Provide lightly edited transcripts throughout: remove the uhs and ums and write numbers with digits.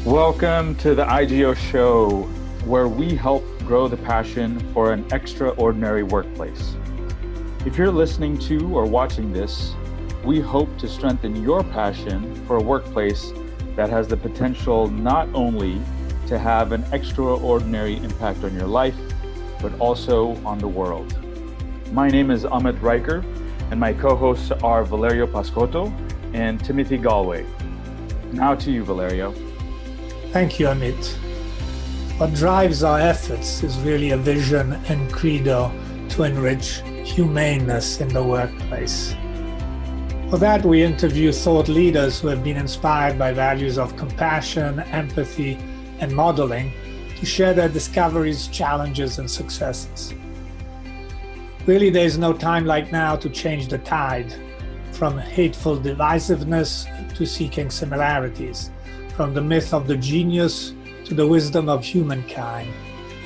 Welcome to the IGEOS show, where we help grow the passion for an extraordinary workplace. If you're listening to or watching this, we hope to strengthen your passion for a workplace that has the potential not only to have an extraordinary impact on your life, but also on the world. My name is Amit Riker, and my co-hosts are Valerio Pascotto and Timothy Galway. Now to you, Valerio. Thank you, Amit. What drives our efforts is really a vision and credo to enrich humaneness in the workplace. For that, we interview thought leaders who have been inspired by values of compassion, empathy, and modeling to share their discoveries, challenges, and successes. Really, there is no time like now to change the tide, from hateful divisiveness to seeking similarities, from the myth of the genius to the wisdom of humankind,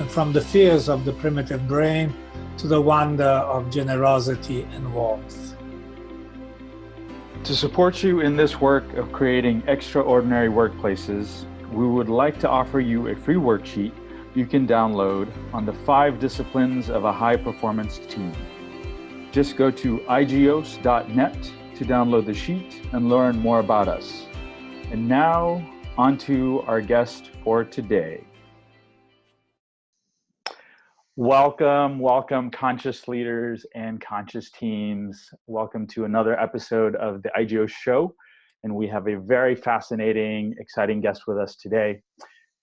and from the fears of the primitive brain to the wonder of generosity and warmth. To support you in this work of creating extraordinary workplaces, we would like to offer you a free worksheet you can download on the 5 disciplines of a high-performance team. Just go to IGEOS.net to download the sheet and learn more about us. And now, on to our guest for today. Welcome, conscious leaders and conscious teams. Welcome to another episode of the IGEOS show. And we have a very fascinating, exciting guest with us today.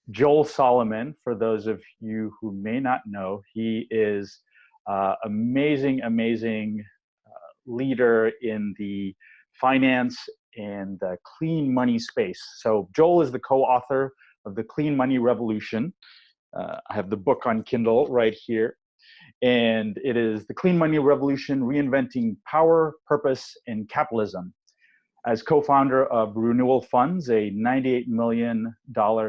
Joel Solomon, for those of you who may not know, he is amazing leader in the finance and the clean money space. So Joel is the co-author of The Clean Money Revolution. I have the book on Kindle right here. And it is The Clean Money Revolution, Reinventing Power, Purpose, and Capitalism. As co-founder of Renewal Funds, a $98 million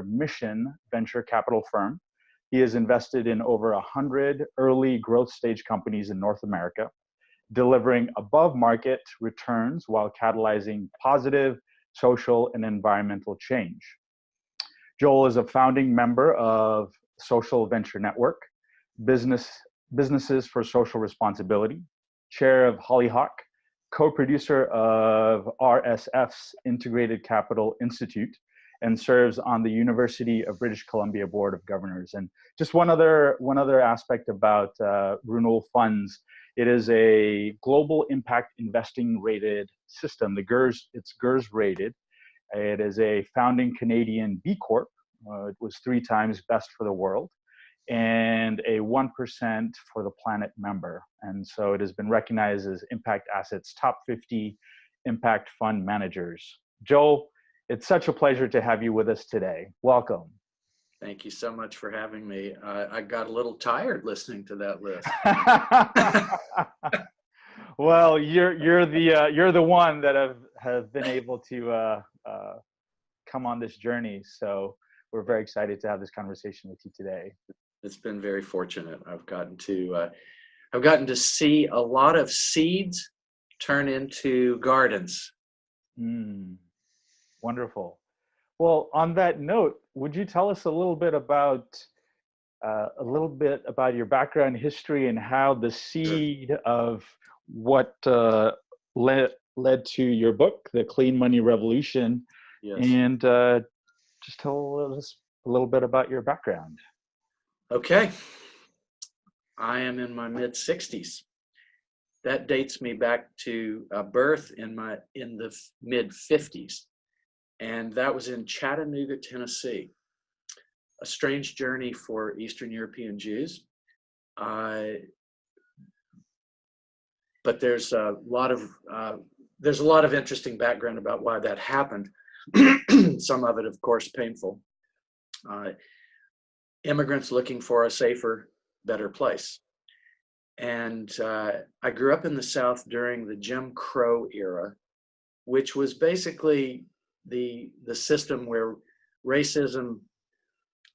mission venture capital firm, he has invested in over 100 early growth stage companies in North America, delivering above market returns while catalyzing positive social and environmental change. Joel is a founding member of Social Venture Network, Businesses for Social Responsibility, chair of Hollyhock, co-producer of RSF's Integrated Capital Institute, and serves on the University of British Columbia Board of Governors. And just one other aspect about Renewal Funds. It is a global impact investing rated system. It's GIIRS rated. It is a founding Canadian B Corp. It was 3 times best for the world, and a 1% for the planet member. And so it has been recognized as ImpactAssets top 50 impact fund managers. Joel, it's such a pleasure to have you with us today. Welcome. Thank you so much for having me. I got a little tired listening to that list. Well, you're the one that have been able to come on this journey. So we're very excited to have this conversation with you today. It's been very fortunate. I've gotten to see a lot of seeds turn into gardens. Wonderful. Well, on that note, would you tell us a little bit about your background history and how the seed of what led to your book, The Clean Money Revolution, Yes. And just tell us a little bit about your background. Okay. I am in my mid-60s. That dates me back to birth in the mid-50s. And that was in Chattanooga, Tennessee. A strange journey for Eastern European Jews. But there's a lot of interesting background about why that happened. Some of it, of course, painful. Immigrants looking for a safer, better place. And I grew up in the South during the Jim Crow era, which was basically the system where racism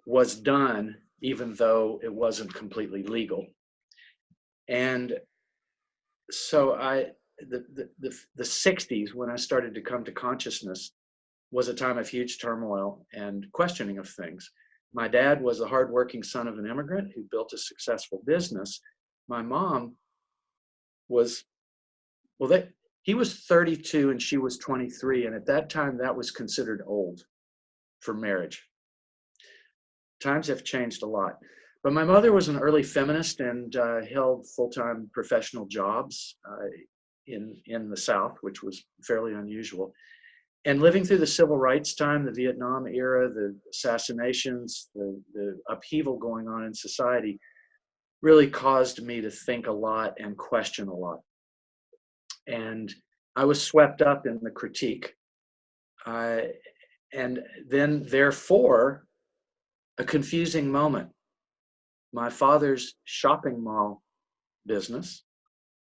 was done, even though it wasn't completely legal. And so the 60s, when I started to come to consciousness, was a time of huge turmoil and questioning of things. My dad was a hardworking son of an immigrant who built a successful business. My mom was, he was 32 and she was 23. And at that time, that was considered old for marriage. Times have changed a lot. But my mother was an early feminist and held full-time professional jobs in the South, which was fairly unusual. And living through the civil rights time, the Vietnam era, the assassinations, the upheaval going on in society really caused me to think a lot and question a lot. And I was swept up in the critique. And then, therefore, a confusing moment. My father's shopping mall business,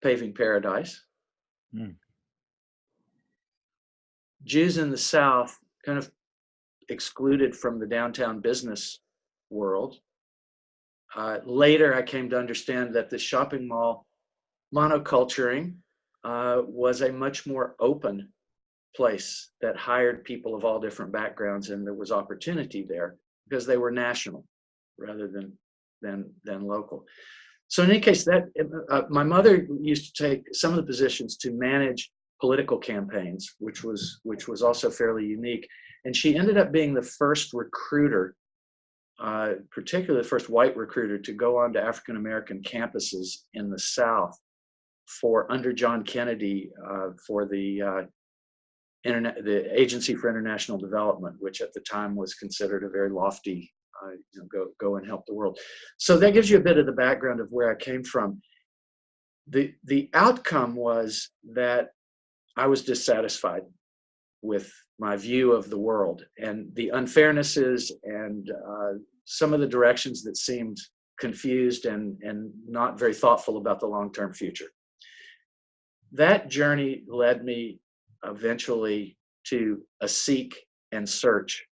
Paving Paradise, Jews in the South kind of excluded from the downtown business world. Later, I came to understand that the shopping mall monoculturing was a much more open place that hired people of all different backgrounds, and there was opportunity there because they were national rather than local. So in any case, that my mother used to take some of the positions to manage political campaigns, which was also fairly unique. And she ended up being the first recruiter, particularly the first white recruiter, to go on to African-American campuses in the South under John Kennedy for the Agency for International Development, which at the time was considered a very lofty, go and help the world. So that gives you a bit of the background of where I came from. The outcome was that I was dissatisfied with my view of the world and the unfairnesses and some of the directions that seemed confused and not very thoughtful about the long-term future. That journey led me eventually to a seek and search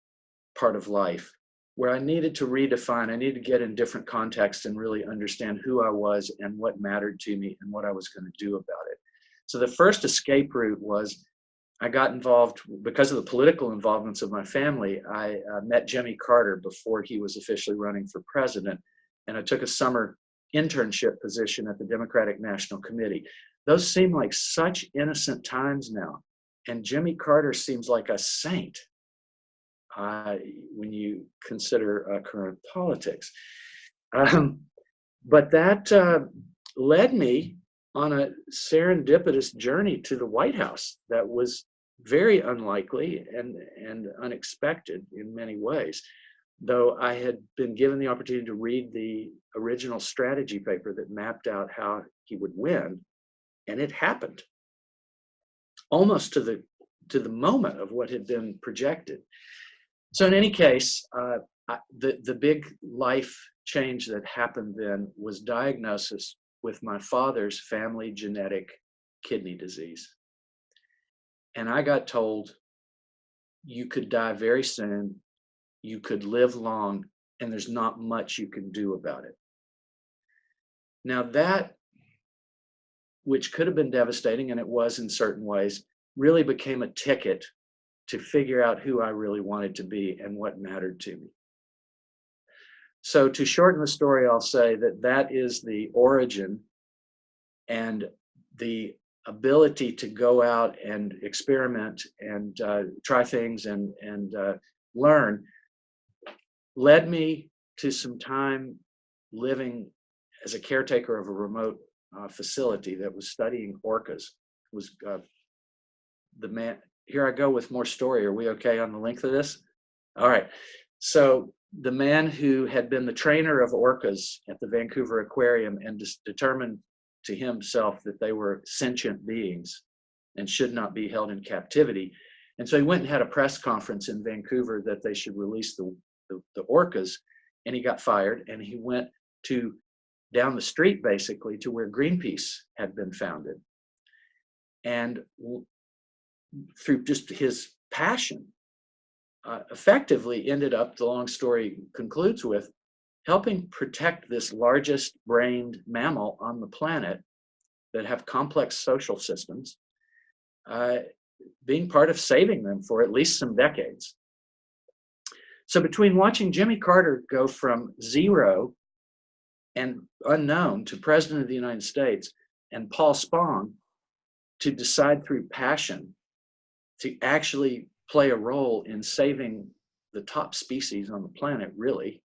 part of life, where I needed to redefine, I needed to get in different contexts and really understand who I was and what mattered to me and what I was going to do about it. So the first escape route was I got involved, because of the political involvements of my family, I met Jimmy Carter before he was officially running for president, and I took a summer internship position at the Democratic National Committee. Those seem like such innocent times now, and Jimmy Carter seems like a saint when you consider current politics. But that led me on a serendipitous journey to the White House that was very unlikely and unexpected in many ways, though I had been given the opportunity to read the original strategy paper that mapped out how he would win, and it happened almost to the moment of what had been projected. So in any case, the big life change that happened then was diagnosis with my father's family genetic kidney disease. And I got told, you could die very soon, you could live long, and there's not much you can do about it. Now that, which could have been devastating, and it was in certain ways, really became a ticket to figure out who I really wanted to be and what mattered to me. So to shorten the story, I'll say that is the origin, and the ability to go out and experiment and try things and learn led me to some time living as a caretaker of a remote facility that was studying orcas. It was the man. Here I go with more story. Are we okay on the length of this? All right. So the man who had been the trainer of orcas at the Vancouver Aquarium and determined to himself that they were sentient beings and should not be held in captivity. And so he went and had a press conference in Vancouver that they should release the orcas, and he got fired, and he went down the street basically to where Greenpeace had been founded. And through just his passion, effectively ended up, the long story concludes with, helping protect this largest brained mammal on the planet that have complex social systems, being part of saving them for at least some decades. So between watching Jimmy Carter go from zero and unknown to President of the United States, and Paul Spong to decide through passion to actually play a role in saving the top species on the planet, really,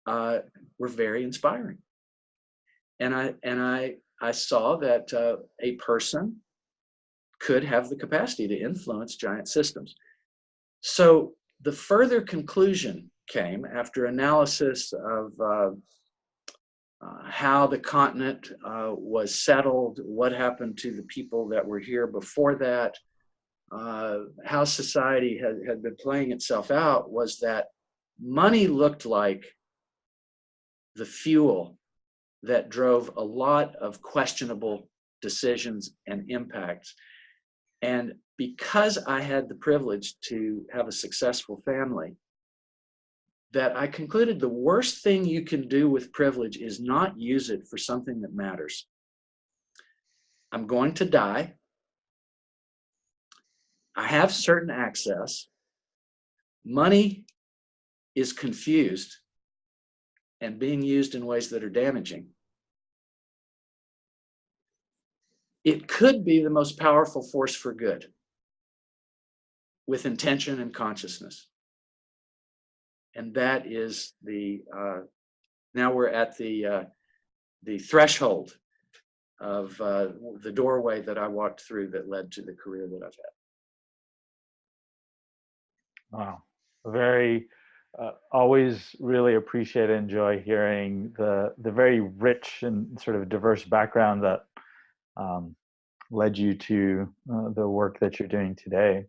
were very inspiring. And I saw that a person could have the capacity to influence giant systems. So the further conclusion came after analysis of how the continent was settled, what happened to the people that were here before that, how society had been playing itself out, was that money looked like the fuel that drove a lot of questionable decisions and impacts. And because I had the privilege to have a successful family, that I concluded the worst thing you can do with privilege is not use it for something that matters. I'm going to die. I have certain access. Money is confused and being used in ways that are damaging. It could be the most powerful force for good with intention and consciousness. And that is now we're at the threshold of the doorway that I walked through that led to the career that I've had. Wow. Very, always really appreciate and enjoy hearing the very rich and sort of diverse background that led you to the work that you're doing today.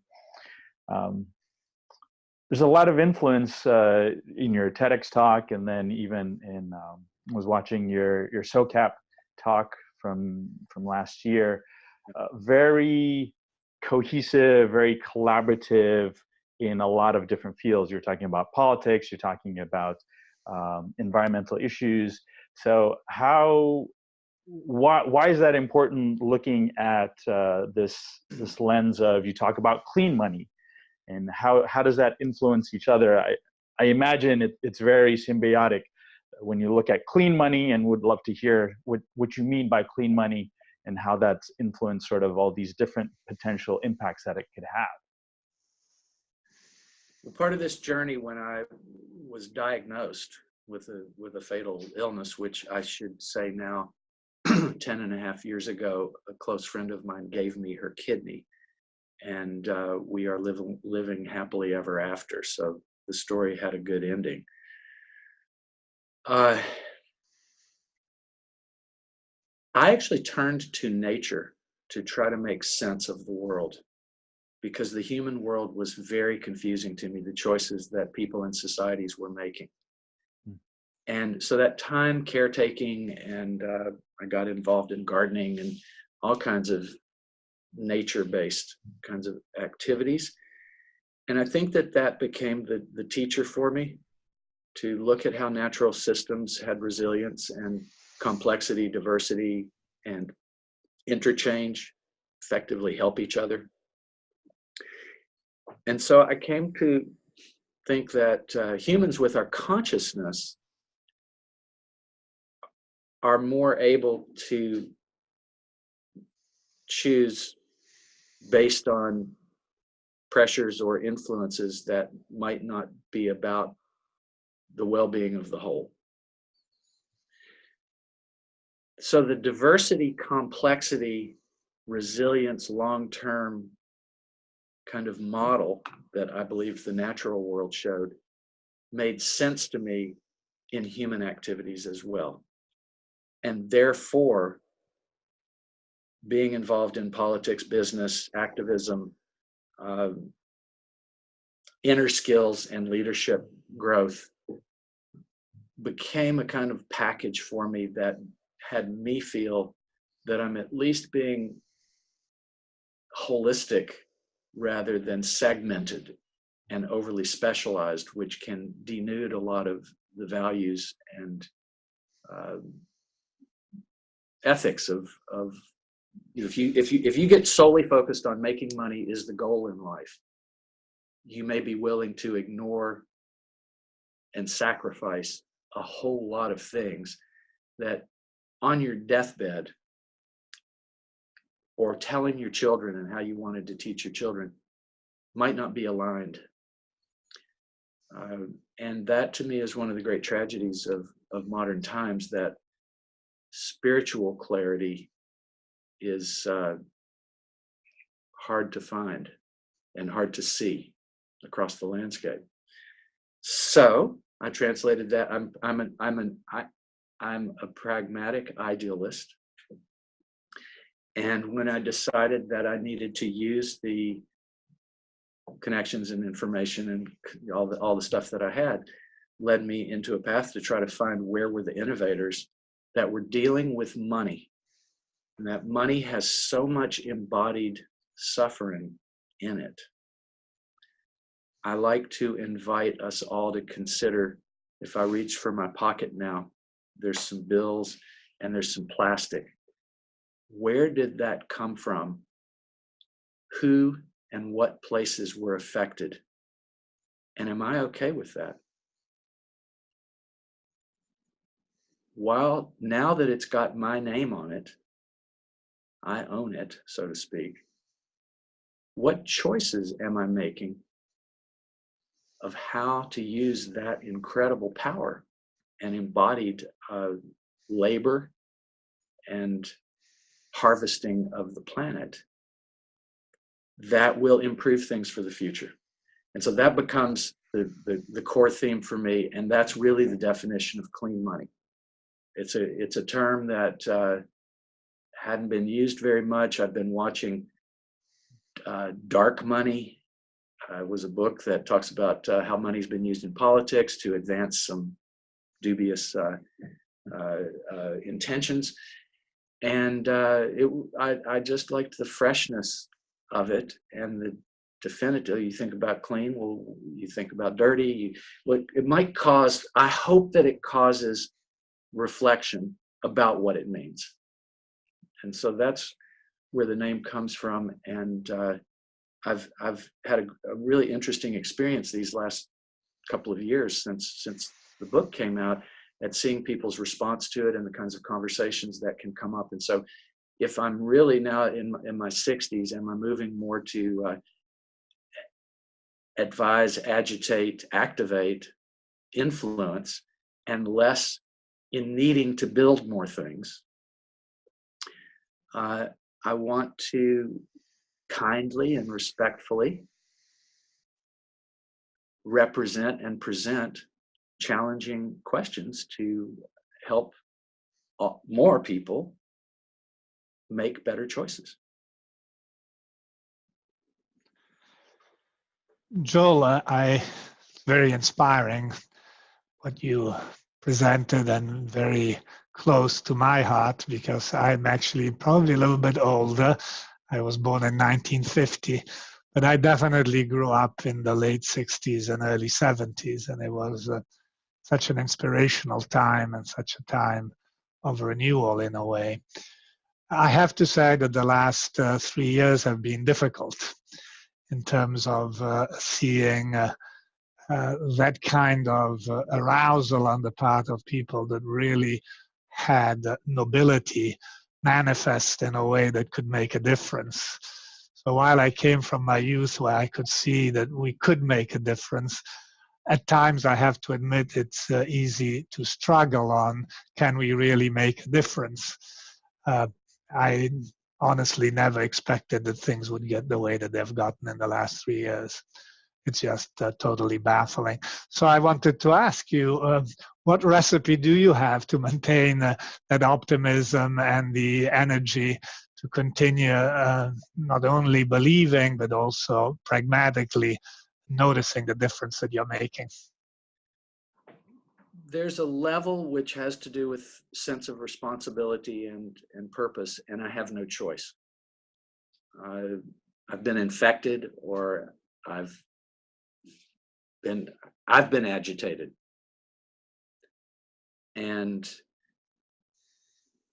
There's a lot of influence in your TEDx talk, and then even in was watching your SOCAP talk from last year. Very cohesive, very collaborative in a lot of different fields. You're talking about politics. You're talking about environmental issues. So why is that important? Looking at this lens of, you talk about clean money. And how does that influence each other? I imagine it's very symbiotic when you look at clean money, and would love to hear what you mean by clean money and how that's influenced sort of all these different potential impacts that it could have. Well, part of this journey, when I was diagnosed with a fatal illness, which I should say now 10.5 years ago, a close friend of mine gave me her kidney. And we are living happily ever after. So the story had a good ending. I actually turned to nature to try to make sense of the world, because the human world was very confusing to me, the choices that people and societies were making. And so that time caretaking, and I got involved in gardening and all kinds of nature-based kinds of activities. And I think that became the teacher for me, to look at how natural systems had resilience and complexity, diversity, and interchange, effectively help each other. And so I came to think that humans with our consciousness are more able to choose based on pressures or influences that might not be about the well-being of the whole. So the diversity, complexity, resilience, long-term kind of model that I believe the natural world showed made sense to me in human activities as well. And therefore, being involved in politics, business, activism, inner skills, and leadership growth became a kind of package for me that had me feel that I'm at least being holistic rather than segmented and overly specialized, which can denude a lot of the values and ethics of if you get solely focused on making money is the goal in life, you may be willing to ignore and sacrifice a whole lot of things that on your deathbed, or telling your children and how you wanted to teach your children, might not be aligned. And that to me is one of the great tragedies of modern times, that spiritual clarity is hard to find and hard to see across the landscape. So I translated that. I'm a pragmatic idealist. And when I decided that I needed to use the connections and information and all the stuff that I had, led me into a path to try to find where were the innovators that were dealing with money. And that money has so much embodied suffering in it. I like to invite us all to consider, if I reach for my pocket now, there's some bills and there's some plastic. Where did that come from? Who and what places were affected? And am I okay with that? While now that it's got my name on it, I own it, so to speak. What choices am I making of how to use that incredible power and embodied labor and harvesting of the planet that will improve things for the future? And so that becomes the core theme for me, and that's really the definition of clean money. It's a term that hadn't been used very much. I've been watching Dark Money. It was a book that talks about how money's been used in politics to advance some dubious intentions. And I just liked the freshness of it and the definitive. You think about clean, well, you think about dirty. It might cause, I hope that it causes reflection about what it means. And so that's where the name comes from. And I've had a really interesting experience these last couple of years since the book came out, at seeing people's response to it and the kinds of conversations that can come up. And so if I'm really now in my 60s, am I moving more to advise, agitate, activate, influence, and less in needing to build more things? I want to kindly and respectfully represent and present challenging questions to help more people make better choices. Joel, very inspiring what you presented, and very close to my heart, because I'm actually probably a little bit older. I was born in 1950, but I definitely grew up in the late 60s and early 70s, and it was such an inspirational time and such a time of renewal in a way. I have to say that the last 3 years have been difficult in terms of seeing that kind of arousal on the part of people that really had nobility manifest in a way that could make a difference. So while I came from my youth where I could see that we could make a difference, at times I have to admit it's easy to struggle on, can we really make a difference? I honestly never expected that things would get the way that they've gotten in the last 3 years. It's just totally baffling. So I wanted to ask you, what recipe do you have to maintain that optimism and the energy to continue not only believing, but also pragmatically noticing the difference that you're making? There's a level which has to do with sense of responsibility and purpose, and I have no choice. I've been infected, or I've been agitated, and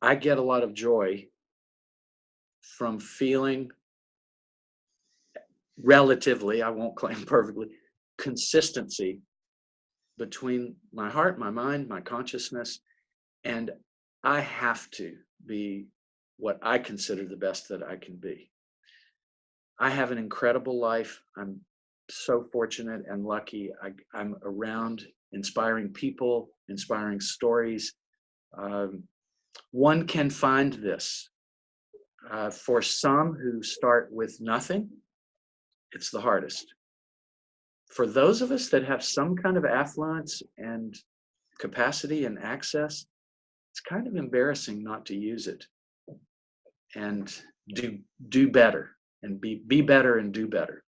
I get a lot of joy from feeling relatively, I won't claim perfectly, consistency between my heart, my mind, my consciousness, and I have to be what I consider the best that I can be. I have an incredible life. I'm so fortunate and lucky. I'm around inspiring people, inspiring stories. One can find this. For some who start with nothing, it's the hardest. For those of us that have some kind of affluence and capacity and access, it's kind of embarrassing not to use it and do better and be better and do better.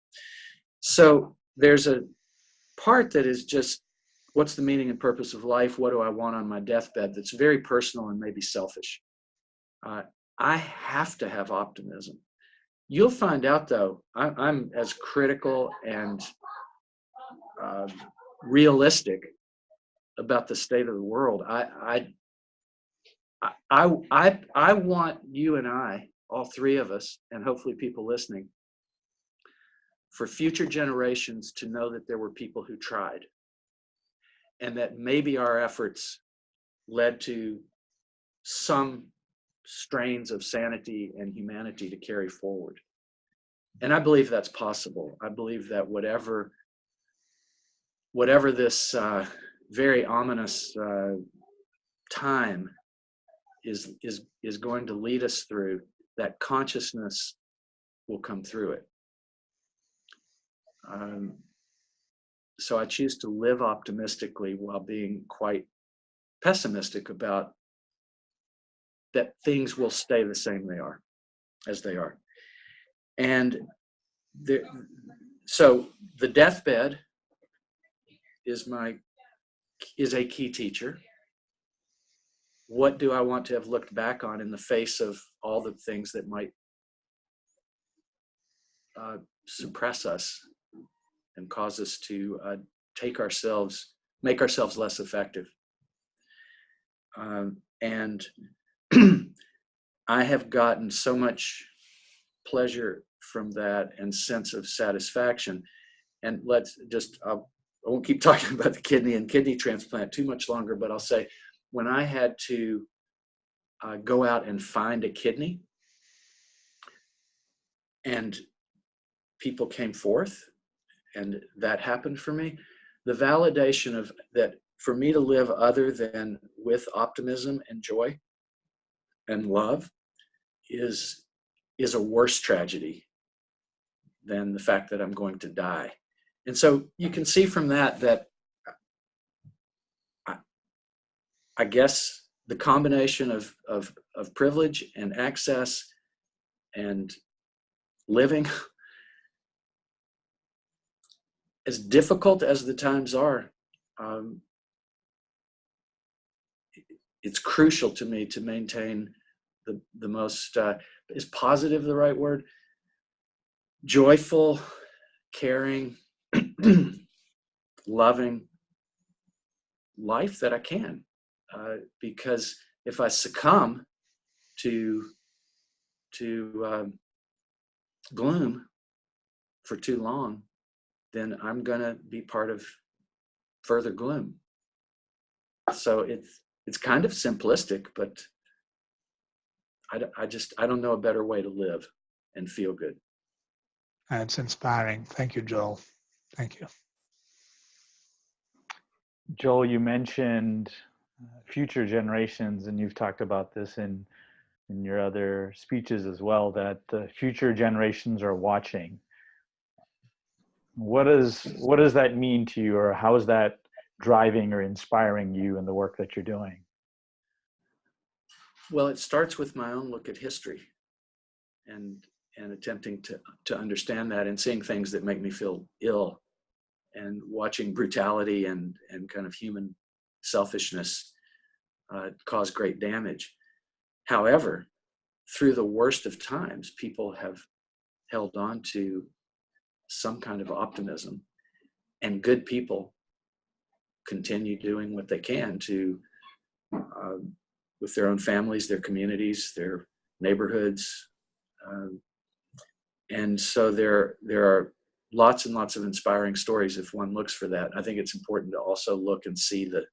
So there's a part that is just, what's the meaning and purpose of life? What do I want on my deathbed? That's very personal and maybe selfish. I have to have optimism. You'll find out, though, I'm as critical and realistic about the state of the world. I want you and I, all three of us, and hopefully people listening, for future generations to know that there were people who tried, and that maybe our efforts led to some strains of sanity and humanity to carry forward. And I believe that's possible. I believe that whatever this very ominous time is going to lead us through, that consciousness will come through it. So I choose to live optimistically while being quite pessimistic about that things will stay the same as they are. And so the deathbed is a key teacher. What do I want to have looked back on in the face of all the things that might suppress us and cause us to make ourselves less effective? And I have gotten so much pleasure from that and sense of satisfaction. And I won't keep talking about the kidney transplant too much longer, but I'll say, when I had to go out and find a kidney and people came forth, and that happened for me, the validation of that, for me to live other than with optimism and joy and love is a worse tragedy than the fact that I'm going to die. And so you can see from that I guess the combination of privilege and access and living, as difficult as the times are, it's crucial to me to maintain the most, is positive the right word? Joyful, caring, loving life that I can. Because if I succumb to gloom for too long, then I'm gonna be part of further gloom. So it's kind of simplistic, but I don't know a better way to live and feel good. It's inspiring. Thank you, Joel. Thank you. Joel, you mentioned future generations, and you've talked about this in your other speeches as well, that the future generations are watching. What does that mean to you, or how is that driving or inspiring you in the work that you're doing? Well, it starts with my own look at history and attempting to understand that, and seeing things that make me feel ill, and watching brutality and kind of human selfishness cause great damage. However, through the worst of times, people have held on to some kind of optimism, and good people continue doing what they can to, with their own families, their communities, their neighborhoods, And so there are lots and lots of inspiring stories if one looks for that. I think it's important to also look and see the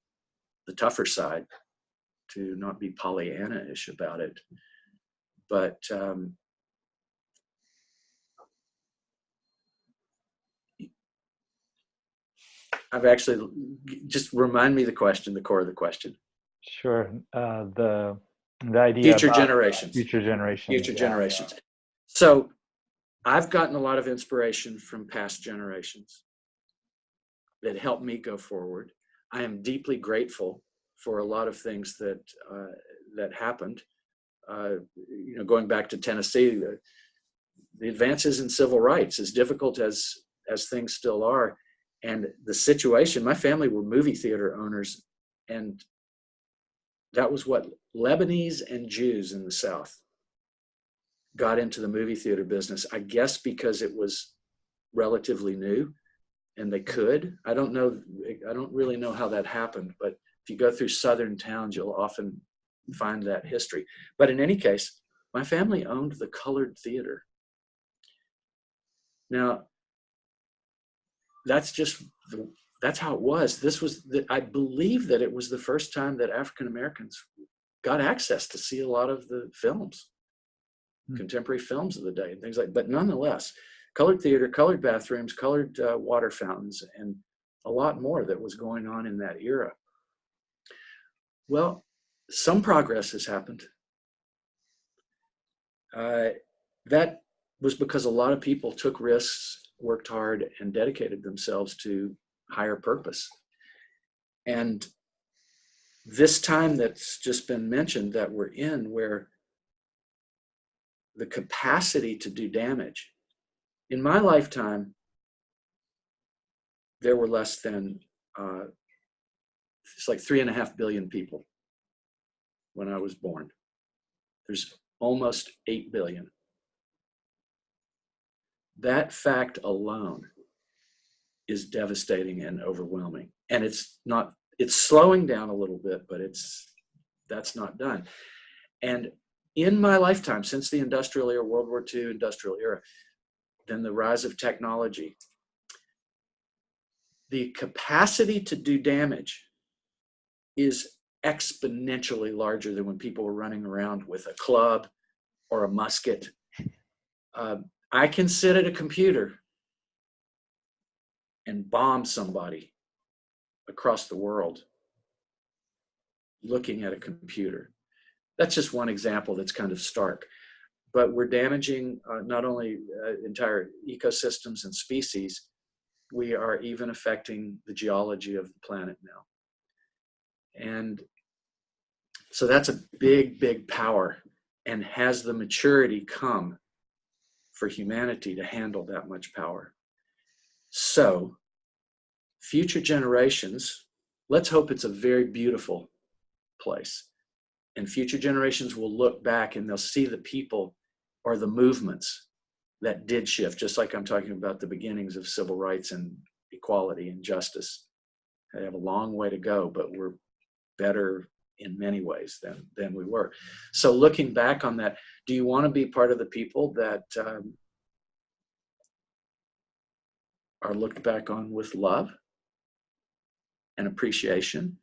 tougher side, to not be Pollyanna-ish about it. But I've actually, just remind me the question, the core of the question. Sure. The idea Future about generations. Future generations. Future generations. So I've gotten a lot of inspiration from past generations that helped me go forward. I am deeply grateful for a lot of things that that happened. Going back to Tennessee, the advances in civil rights, as difficult as things still are, and the situation. My family were movie theater owners, and that was what Lebanese and Jews in the South got into the movie theater business. I guess because it was relatively new, and they could. I don't really know how that happened, but if you go through southern towns, you'll often find that history. But in any case, my family owned the Colored Theater. Now, that's how it was. I believe that it was the first time that African Americans got access to see a lot of the films, contemporary films of the day and things like. But nonetheless, colored theater, colored bathrooms, colored water fountains, and a lot more that was going on in that era. Well, some progress has happened. That was because a lot of people took risks, worked hard, and dedicated themselves to higher purpose. And this time that's just been mentioned that we're in, where the capacity to do damage, in my lifetime, there were less than, it's like 3.5 billion people when I was born. There's almost 8 billion. That fact alone is devastating and overwhelming. And it's slowing down a little bit, but that's not done. And in my lifetime, since the industrial era, World War II industrial era, then the rise of technology, the capacity to do damage is exponentially larger than when people were running around with a club or a musket. I can sit at a computer and bomb somebody across the world looking at a computer. That's just one example that's kind of stark. But we're damaging not only entire ecosystems and species, we are even affecting the geology of the planet now. And so that's a big, big power, and has the maturity come for humanity to handle that much power. So future generations, let's hope it's a very beautiful place. And future generations will look back and they'll see the people or the movements that did shift, just like I'm talking about the beginnings of civil rights and equality and justice. They have a long way to go, but we're better in many ways than we were. So looking back on that, do you want to be part of the people that are looked back on with love and appreciation?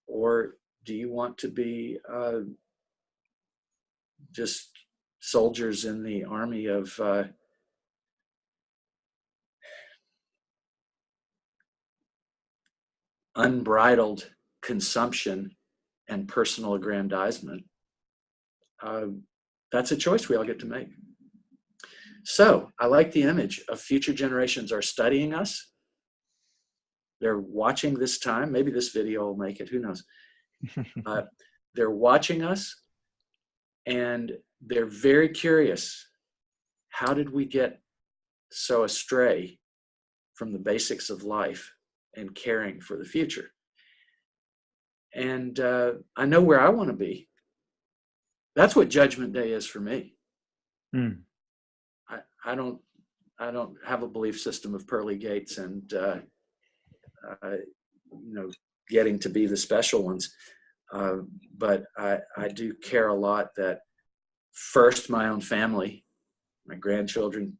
Or do you want to be just soldiers in the army of unbridled consumption and personal aggrandizement? That's a choice we all get to make. So I like the image of future generations are studying us. They're watching this time. Maybe this video will make it, who knows? They're watching us, and they're very curious. How did we get so astray from the basics of life and caring for the future? And I know where I want to be. That's what Judgment Day is for me. I don't have a belief system of pearly gates and getting to be the special ones. But I do care a lot that first my own family, my grandchildren,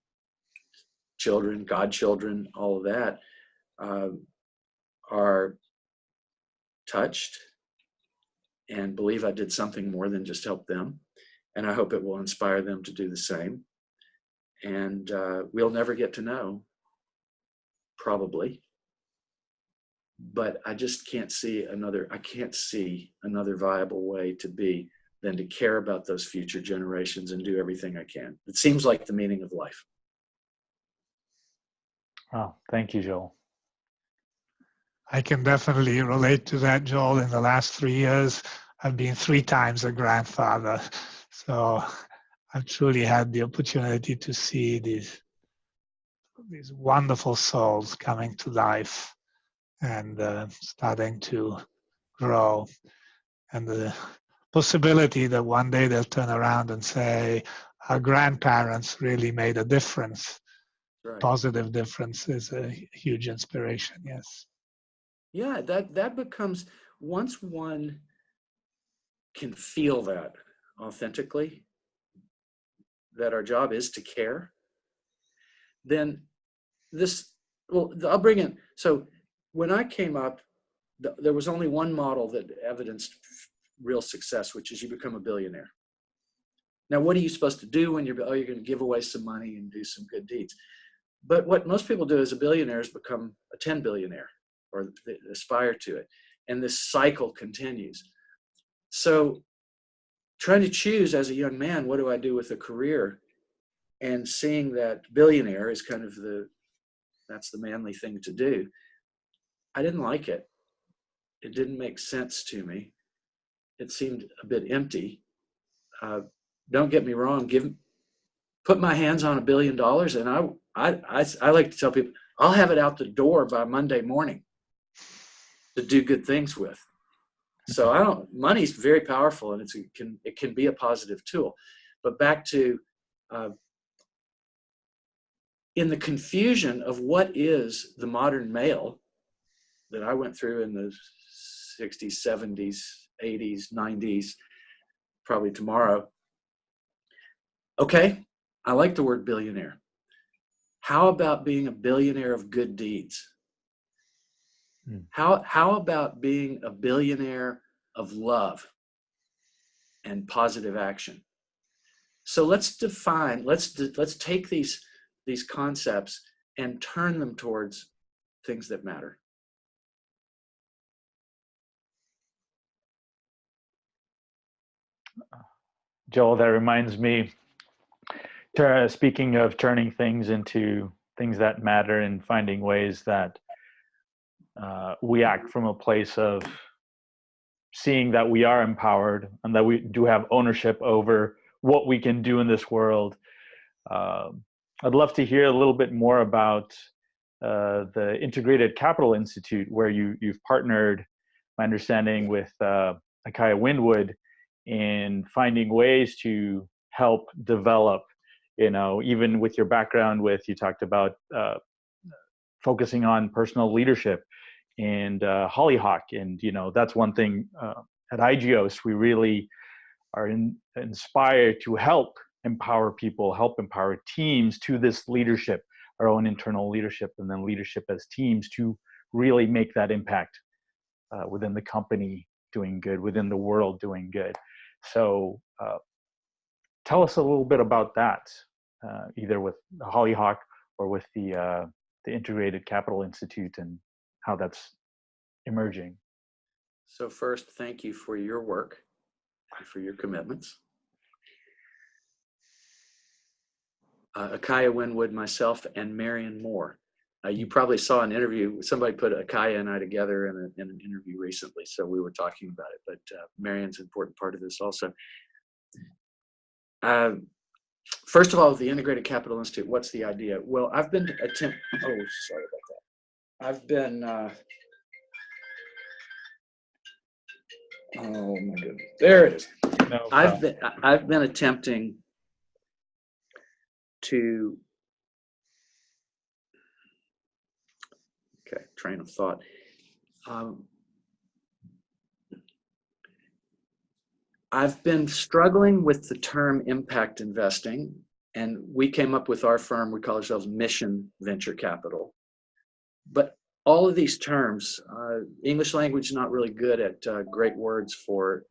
children, godchildren, all of that, are touched and believe I did something more than just help them. And I hope it will inspire them to do the same. And we'll never get to know, probably. But I just can't see another viable way to be than to care about those future generations and do everything I can. It seems like the meaning of life. Oh, thank you, Joel. I can definitely relate to that, Joel. In the last 3 years, I've been 3 times a grandfather. So I've truly had the opportunity to see these wonderful souls coming to life and starting to grow. And the possibility that one day they'll turn around and say, our grandparents really made a difference. Right. Positive difference is a huge inspiration, yes. Yeah, that becomes, once one can feel that authentically, that our job is to care, then I'll bring in, so when I came up, there was only one model that evidenced real success, which is you become a billionaire. Now, what are you supposed to do when you're going to give away some money and do some good deeds? But what most people do as a billionaire is become a 10 billionaire or aspire to it. And this cycle continues. So trying to choose as a young man, what do I do with a career? And seeing that billionaire is kind of that's the manly thing to do. I didn't like it. It didn't make sense to me. It seemed a bit empty. Don't get me wrong. Put my hands on $1 billion, and I like to tell people I'll have it out the door by Monday morning to do good things with. So money's very powerful, and it can be a positive tool. But back to in the confusion of what is the modern male that I went through in the 60s, 70s, 80s, 90s, probably tomorrow. Okay, I like the word billionaire. How about being a billionaire of good deeds? How about being a billionaire of love and positive action? So let's take these concepts and turn them towards things that matter. Joel, that reminds me, speaking of turning things into things that matter and finding ways that we act from a place of seeing that we are empowered and that we do have ownership over what we can do in this world. I'd love to hear a little bit more about the Integrated Capital Institute, where you've partnered, my understanding, with Akaya Windwood in finding ways to help develop, even with your background you talked about focusing on personal leadership and Hollyhock. And, that's one thing at IGEOS, we really are inspired to help empower people, help empower teams to this leadership, our own internal leadership, and then leadership as teams to really make that impact within the company doing good, within the world doing good. So tell us a little bit about that, either with Hollyhock or with the Integrated Capital Institute and how that's emerging. So first, thank you for your work and for your commitments. Akaya Windwood, myself, and Marion Moore. You probably saw an interview. Somebody put Akaya and I together in an interview recently, so we were talking about it. But Marion's an important part of this also. First of all, the Integrated Capital Institute, what's the idea? Well, I've been sorry about that. I've been, oh my goodness, there it is. No, I've been attempting to, train of thought. I've been struggling with the term impact investing, and we came up with our firm, we call ourselves Mission Venture Capital. But all of these terms, English language is not really good at great words for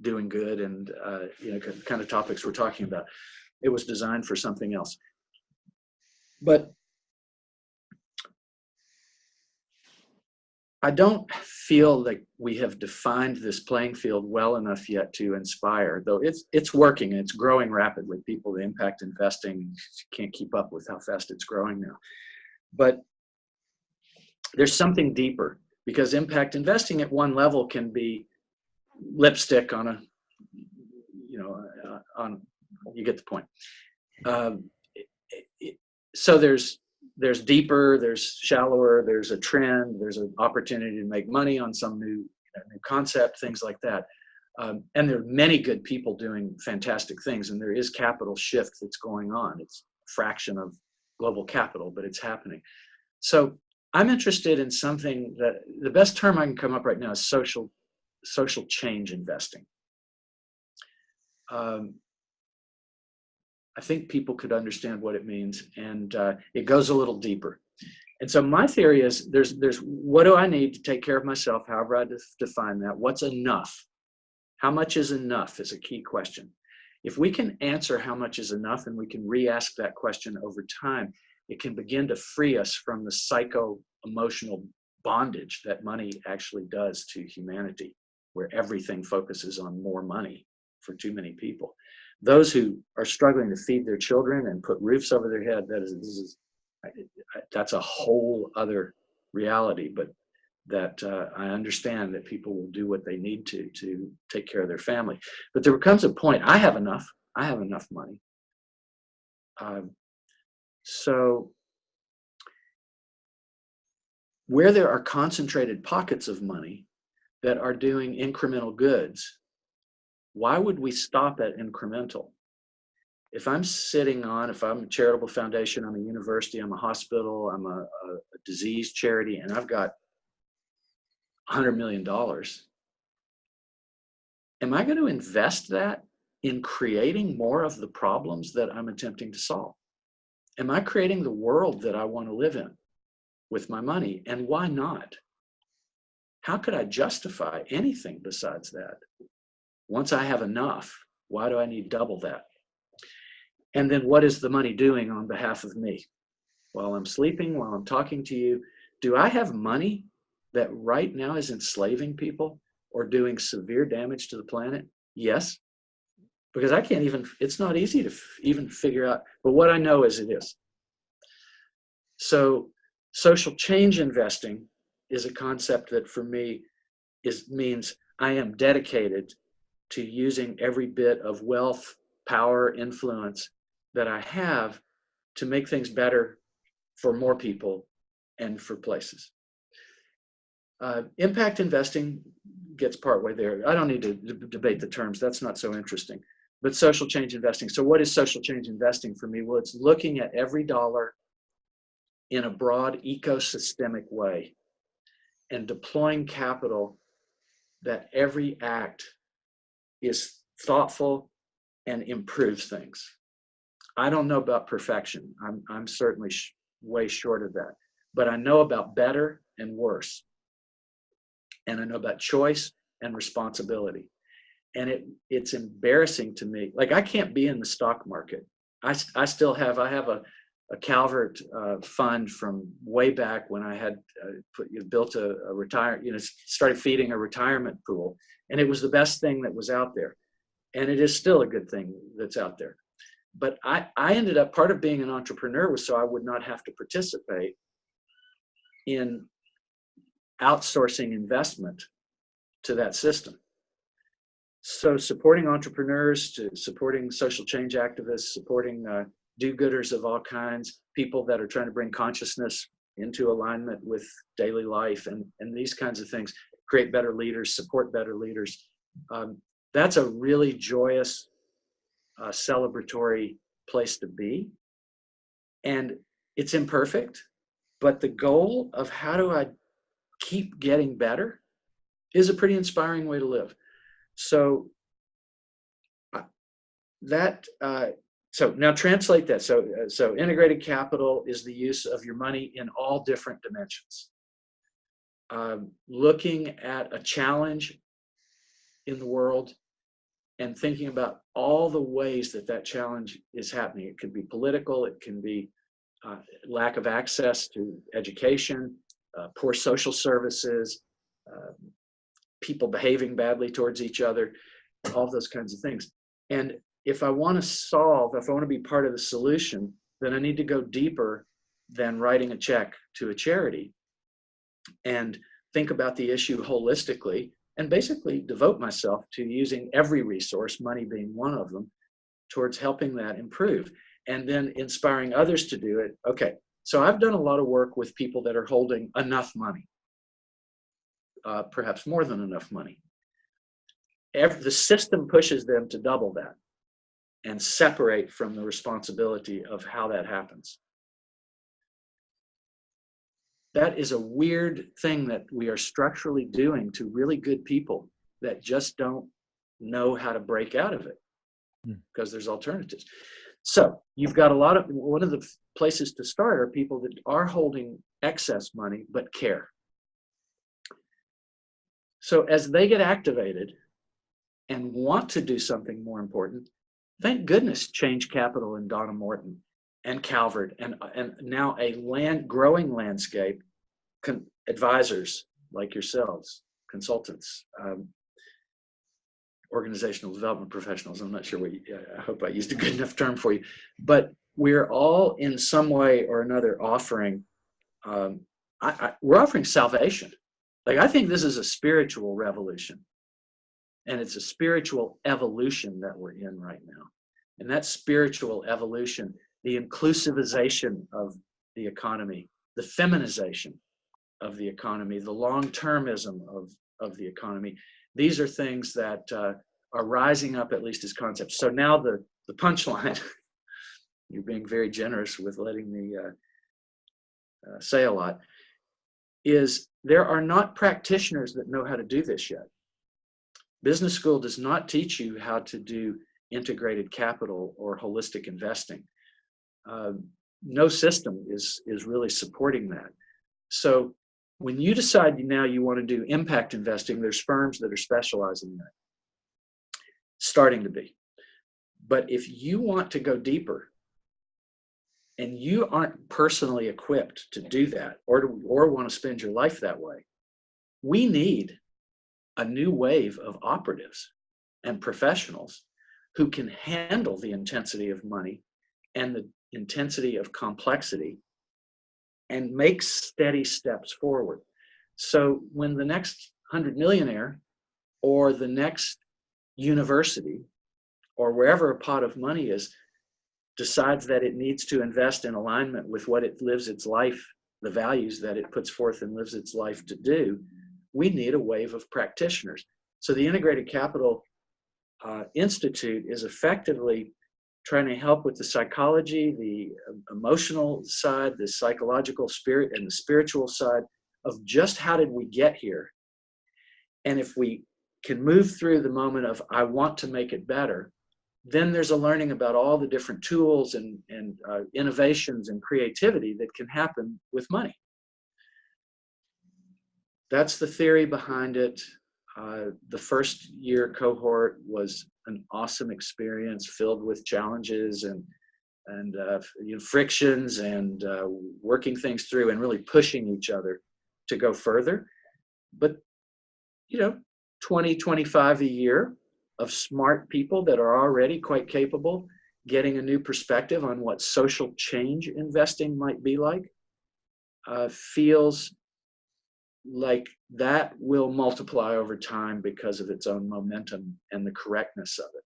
doing good and kind of topics we're talking about. It was designed for something else. But I don't feel like we have defined this playing field well enough yet to inspire, though it's working and it's growing rapidly. People, the impact investing can't keep up with how fast it's growing now. But there's something deeper, because impact investing at one level can be lipstick on a, you get the point. So there's deeper, there's shallower, there's a trend, there's an opportunity to make money on some new concept, things like that. And there are many good people doing fantastic things, and there is capital shift that's going on. It's a fraction of global capital, but it's happening. So I'm interested in something that the best term I can come up right now is social change investing. I think people could understand what it means, and it goes a little deeper. And so my theory is there's what do I need to take care of myself, however I define that. What's enough? How much is enough is a key question. If we can answer how much is enough, and we can re-ask that question over time, it can begin to free us from the psycho-emotional bondage that money actually does to humanity, where everything focuses on more money for too many people. Those who are struggling to feed their children and put roofs over their head, that's a whole other reality, but that I understand that people will do what they need to take care of their family. But there comes a point, I have enough money. So where there are concentrated pockets of money that are doing incremental goods, why would we stop at incremental? If I'm a charitable foundation, I'm a university, I'm a hospital, I'm a disease charity, and I've got $100 million, am I going to invest that in creating more of the problems that I'm attempting to solve? Am I creating the world that I want to live in with my money? And why not? How could I justify anything besides that? Once I have enough, why do I need double that? And then what is the money doing on behalf of me? While I'm sleeping, while I'm talking to you, do I have money that right now is enslaving people or doing severe damage to the planet? Yes, because it's not easy to even figure out, but what I know is it is. So social change investing is a concept that for me means I am dedicated to using every bit of wealth, power, influence that I have to make things better for more people and for places. Impact investing gets partway there. I don't need to debate the terms. That's not so interesting. But social change investing. So what is social change investing for me? Well, it's looking at every dollar in a broad ecosystemic way and deploying capital that every act is thoughtful and improves things. I don't know about perfection. I'm certainly way short of that. But I know about better and worse. And I know about choice and responsibility. And it's embarrassing to me. Like, I can't be in the stock market. I have a Calvert fund from way back when I had built started feeding a retirement pool. And it was the best thing that was out there. And it is still a good thing that's out there. But I ended up, part of being an entrepreneur was so I would not have to participate in outsourcing investment to that system. So supporting entrepreneurs, to supporting social change activists, supporting do-gooders of all kinds, people that are trying to bring consciousness into alignment with daily life and these kinds of things, create better leaders, support better leaders. That's a really joyous, celebratory place to be. And it's imperfect, but the goal of how do I keep getting better is a pretty inspiring way to live. So so now translate that. So integrated capital is the use of your money in all different dimensions. Looking at a challenge in the world and thinking about all the ways that that challenge is happening. It could be political, it can be lack of access to education, poor social services, people behaving badly towards each other, all those kinds of things. And if I want to be part of the solution, then I need to go deeper than writing a check to a charity and think about the issue holistically and basically devote myself to using every resource, money being one of them, towards helping that improve and then inspiring others to do it. Okay, so I've done a lot of work with people that are holding enough money, perhaps more than enough money. The system pushes them to double that and separate from the responsibility of how that happens. That is a weird thing that we are structurally doing to really good people that just don't know how to break out of it because there's alternatives. So you've got one of the places to start are people that are holding excess money but care. So as they get activated and want to do something more important, thank goodness Change Capital and Donna Morton and Calvert and now a growing landscape, advisors like yourselves, consultants, organizational development professionals. I'm not sure I hope I used a good enough term for you, but we're all in some way or another offering, we're offering salvation. Like, I think this is a spiritual revolution, and it's a spiritual evolution that we're in right now. And that spiritual evolution, the inclusivization of the economy, the feminization of the economy, the long-termism of the economy, these are things that are rising up, at least as concepts. So now the punchline, you're being very generous with letting me say a lot, is there are not practitioners that know how to do this yet. Business school does not teach you how to do integrated capital or holistic investing. No system is really supporting that. So when you decide now you want to do impact investing, there's firms that are specializing in that, starting to be. But if you want to go deeper and you aren't personally equipped to do that or want to spend your life that way, we need a new wave of operatives and professionals who can handle the intensity of money and the intensity of complexity and make steady steps forward. So when the next 100 millionaire or the next university or wherever a pot of money is decides that it needs to invest in alignment with what it lives its life, the values that it puts forth and lives its life to do, we need a wave of practitioners. So the Integrated Capital Institute is effectively trying to help with the psychology, the emotional side, the psychological spirit, and the spiritual side of just how did we get here. And if we can move through the moment of I want to make it better, then there's a learning about all the different tools and innovations and creativity that can happen with money. That's the theory behind it. The first year cohort was an awesome experience filled with challenges and frictions and working things through and really pushing each other to go further. But 20, 25 a year of smart people that are already quite capable, getting a new perspective on what social change investing might be like, feels like that will multiply over time because of its own momentum and the correctness of it.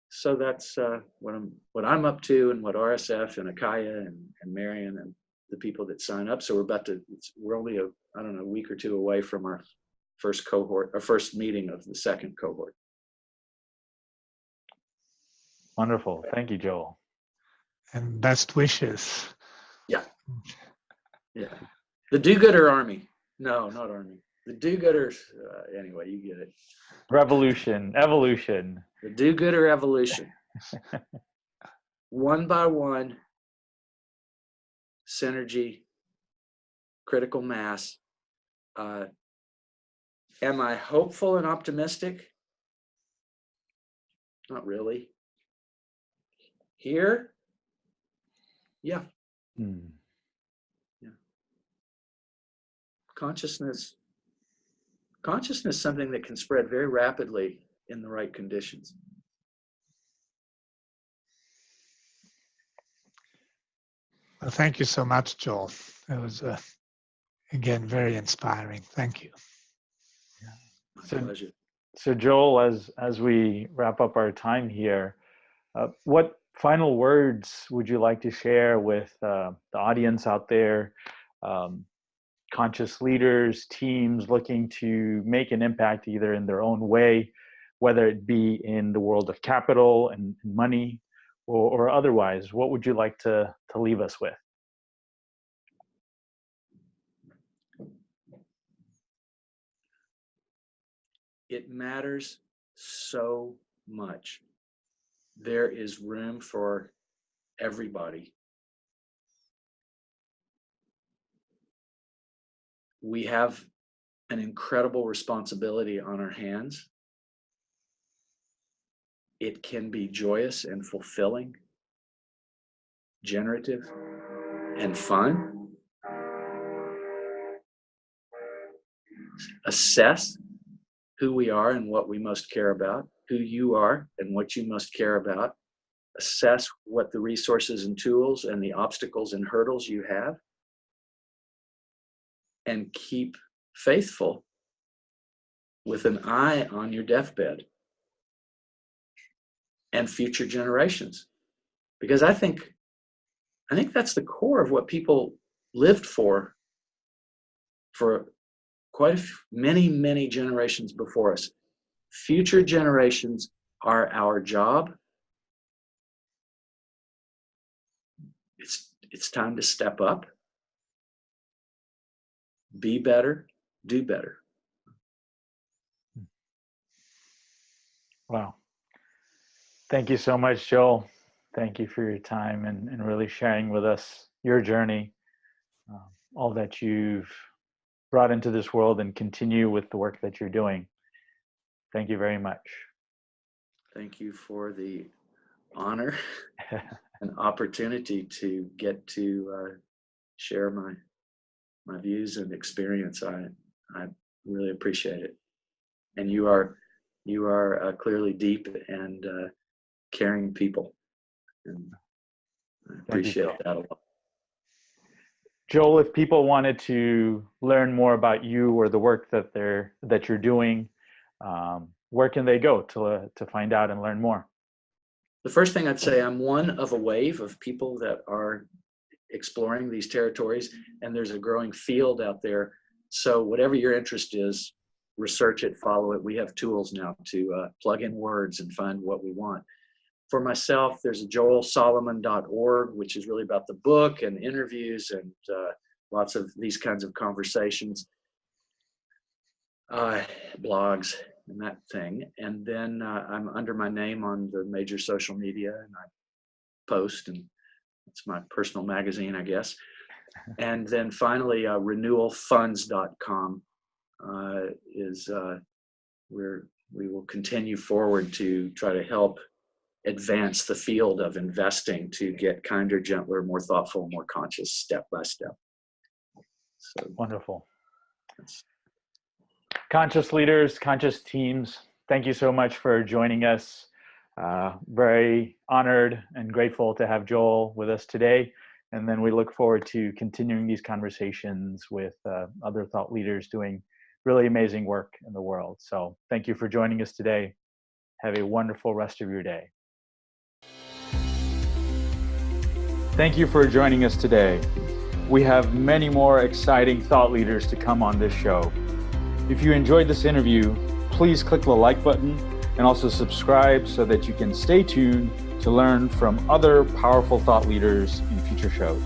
So that's what I'm up to, and what RSF and Akaya and Marion and the people that sign up. So we're only a week or two away from our first cohort, our first meeting of the second cohort. Wonderful. Thank you, Joel. And best wishes. Yeah. The do-gooder army. No, not army. The do-gooders, anyway, you get it. Revolution, evolution. The do-gooder evolution. One by one, synergy, critical mass. Am I hopeful and optimistic? Not really. Here? Yeah. Yeah. Consciousness is something that can spread very rapidly in the right conditions. Well, thank you so much, Joel. It was, again, very inspiring. Thank you. My pleasure. So Joel, as we wrap up our time here, what final words would you like to share with the audience out there, conscious leaders, teams looking to make an impact either in their own way, whether it be in the world of capital and money or otherwise? What would you like to leave us with? It matters so much. There is room for everybody. We have an incredible responsibility on our hands. It can be joyous and fulfilling, generative and fun. Assess who we are and what we most care about, who you are and what you most care about. Assess what the resources and tools and the obstacles and hurdles you have, and keep faithful with an eye on your deathbed and future generations. Because I think that's the core of what people lived for quite many generations before us. Future generations are our job. It's time to step up, be better, do better. Wow. Thank you so much, Joel. Thank you for your time and really sharing with us your journey, all that you've brought into this world, and continue with the work that you're doing. Thank you very much. Thank you for the honor and opportunity to get to share my views and experience. I really appreciate it. And you are clearly deep and caring people, and I appreciate that a lot. Joel, if people wanted to learn more about you or the work that you're doing, where can they go to find out and learn more? The first thing I'd say, I'm one of a wave of people that are exploring these territories, and there's a growing field out there. So whatever your interest is, research it, follow it. We have tools now to plug in words and find what we want. For myself, there's a joelsolomon.org, which is really about the book and interviews and lots of these kinds of conversations, blogs and that thing. And then I'm under my name on the major social media, and I post, and it's my personal magazine, I guess. And then finally, renewalfunds.com is where we will continue forward to try to help advance the field of investing to get kinder, gentler, more thoughtful, more conscious, step by step. So wonderful. Conscious leaders, conscious teams, thank you so much for joining us. Very honored and grateful to have Joel with us today. And then we look forward to continuing these conversations with other thought leaders doing really amazing work in the world. So thank you for joining us today. Have a wonderful rest of your day. Thank you for joining us today. We have many more exciting thought leaders to come on this show. If you enjoyed this interview, please click the like button and also subscribe so that you can stay tuned to learn from other powerful thought leaders in future shows.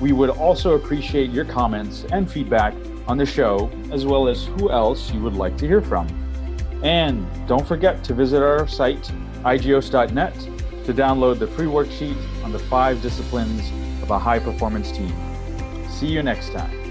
We would also appreciate your comments and feedback on the show, as well as who else you would like to hear from. And don't forget to visit our site, IGEOS.net, to download the free worksheet on the 5 disciplines of a high-performance team. See you next time.